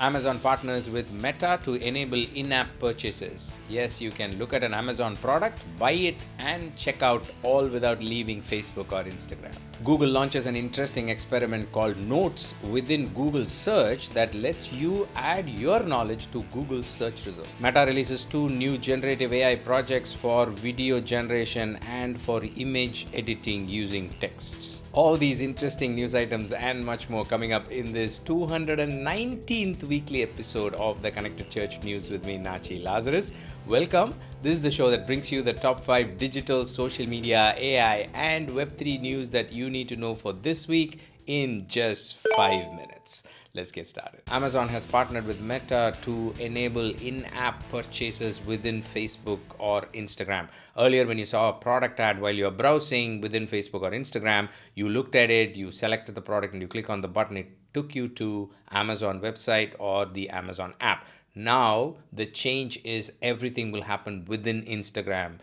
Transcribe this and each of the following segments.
Amazon partners with Meta to enable in-app purchases. Yes, you can look at an Amazon product, buy it, and check out all without leaving Facebook or Instagram. Google launches an interesting experiment called Notes within Google Search that lets you add your knowledge to Google's search results. Meta releases two new generative AI projects for video generation and for image editing using texts. All these interesting news items and much more coming up in this 219th weekly episode of the Connected Church News with me, Nachi Lazarus. Welcome. This is the show that brings you the top 5 digital, social media, AI, and Web3 news that you need to know for this week in just 5 minutes. Let's get started. Amazon has partnered with Meta to enable in-app purchases within Facebook or Instagram. Earlier, when you saw a product ad while you're browsing within Facebook or Instagram, you looked at it, you selected the product, and you click on the button. It took you to Amazon website or the Amazon app. Now, the change is everything will happen within Instagram.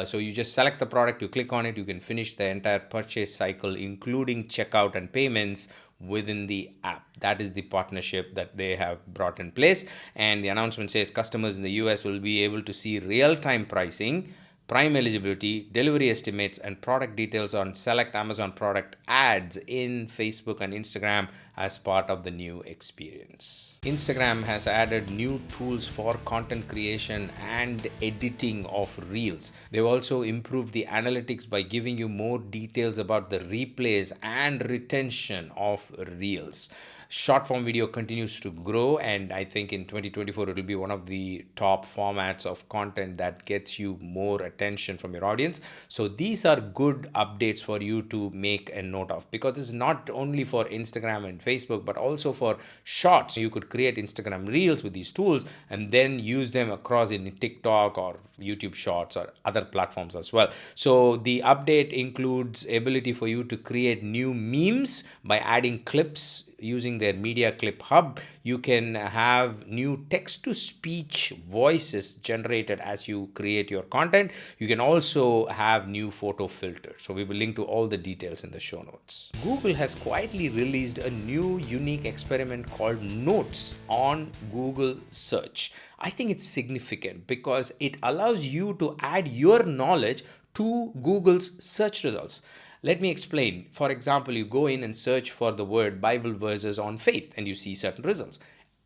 So you just select the product, you click on it, you can finish the entire purchase cycle, including checkout and payments within the app. That is the partnership that they have brought in place. And the announcement says customers in the US will be able to see real-time pricing, Prime eligibility, delivery estimates, and product details on select Amazon product ads in Facebook and Instagram as part of the new experience. Instagram has added new tools for content creation and editing of Reels. They've also improved the analytics by giving you more details about the replays and retention of Reels. Short form video continues to grow, and I think in 2024 it will be one of the top formats of content that gets you more attention from your audience. So these are good updates for you to make a note of, because this is not only for Instagram and Facebook but also for shorts. You could create Instagram Reels with these tools and then use them across in TikTok or YouTube Shorts or other platforms as well. So the update includes ability for you to create new memes by adding clips using their media clip hub. You can have new text-to-speech voices generated as you create your content. You can also have new photo filters. So we will link to all the details in the show notes. Google has quietly released a new unique experiment called Notes on Google Search. I think it's significant because it allows you to add your knowledge to Google's search results. Let me explain. For example, you go in and search for the word Bible verses on faith and you see certain results.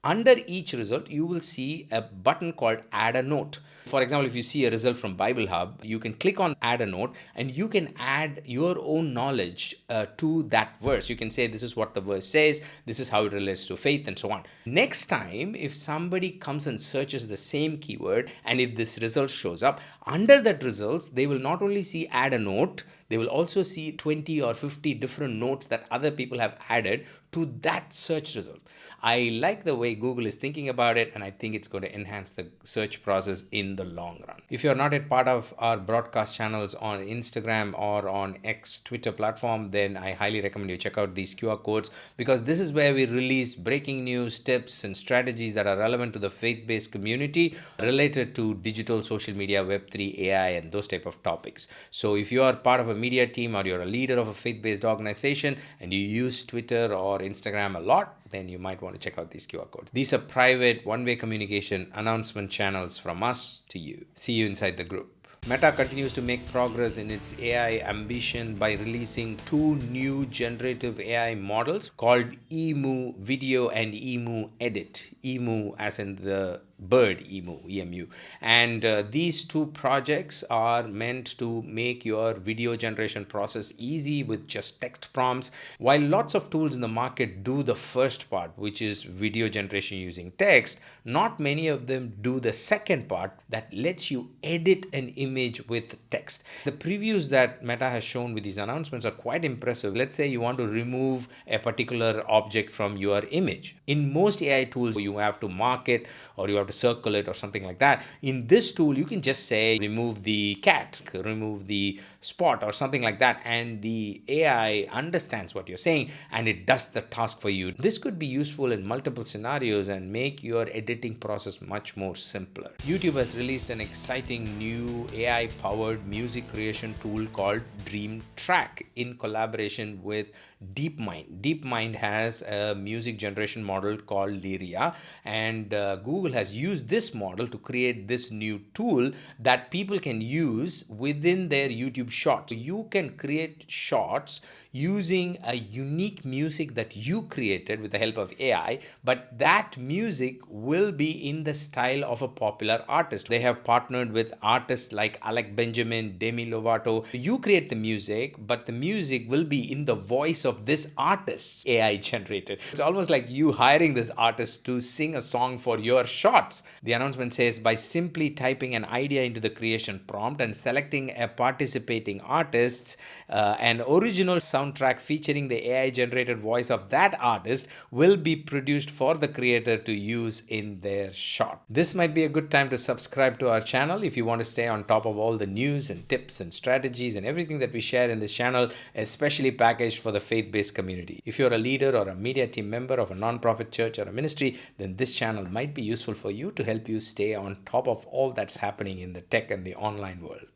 Under each result, you will see a button called Add a Note. For example, if you see a result from Bible Hub, you can click on Add a Note and you can add your own knowledge to that verse. You can say, this is what the verse says, this is how it relates to faith, and so on. Next time, if somebody comes and searches the same keyword, and if this result shows up, under that results, they will not only see Add a Note, they will also see 20 or 50 different notes that other people have added to that search result. I like the way Google is thinking about it, and I think it's going to enhance the search process in the long run. If you're not yet part of our broadcast channels on Instagram or on X Twitter platform, then I highly recommend you check out these QR codes, because this is where we release breaking news, tips, and strategies that are relevant to the faith-based community related to digital, social media, Web3, AI, and those type of topics. So if you are part of a media team or you're a leader of a faith-based organization and you use Twitter or Instagram a lot, then you might want to check out these QR codes. These are private, one-way communication announcement channels from us to you. See you inside the group. Meta continues to make progress in its AI ambition by releasing two new generative AI models called Emu Video and Emu Edit. Emu as in the bird, emu. And these two projects are meant to make your video generation process easy with just text prompts. While lots of tools in the market do the first part, which is video generation using text, not many of them do the second part that lets you edit an image with text. The previews that Meta has shown with these announcements are quite impressive. Let's say you want to remove a particular object from your image. In most AI tools, you have to mark it or you have to circle it or something like that. In this tool, you can just say, remove the cat, remove the spot or something like that. And the AI understands what you're saying and it does the task for you. This could be useful in multiple scenarios and make your editing process much more simpler. YouTube has released an exciting new AI powered music creation tool called Dream Track in collaboration with DeepMind. DeepMind has a music generation model called Lyria, and Google has used this model to create this new tool that people can use within their YouTube shorts. So you can create shorts using a unique music that you created with the help of AI, but that music will be in the style of a popular artist. They have partnered with artists like Alec Benjamin, Demi Lovato. You create the music, but the music will be in the voice of this artist, AI generated. It's almost like you hiring this artist to sing a song for your shorts. The announcement says, by simply typing an idea into the creation prompt and selecting a participating artist, an original soundtrack featuring the AI generated voice of that artist will be produced for the creator to use in their short. This might be a good time to subscribe to our channel if you want to stay on top of all the news and tips and strategies and everything that we share in this channel, especially packaged for the faith-based community. If you're a leader or a media team member of a non-profit church or a ministry, then this channel might be useful for you to help you stay on top of all that's happening in the tech and the online world.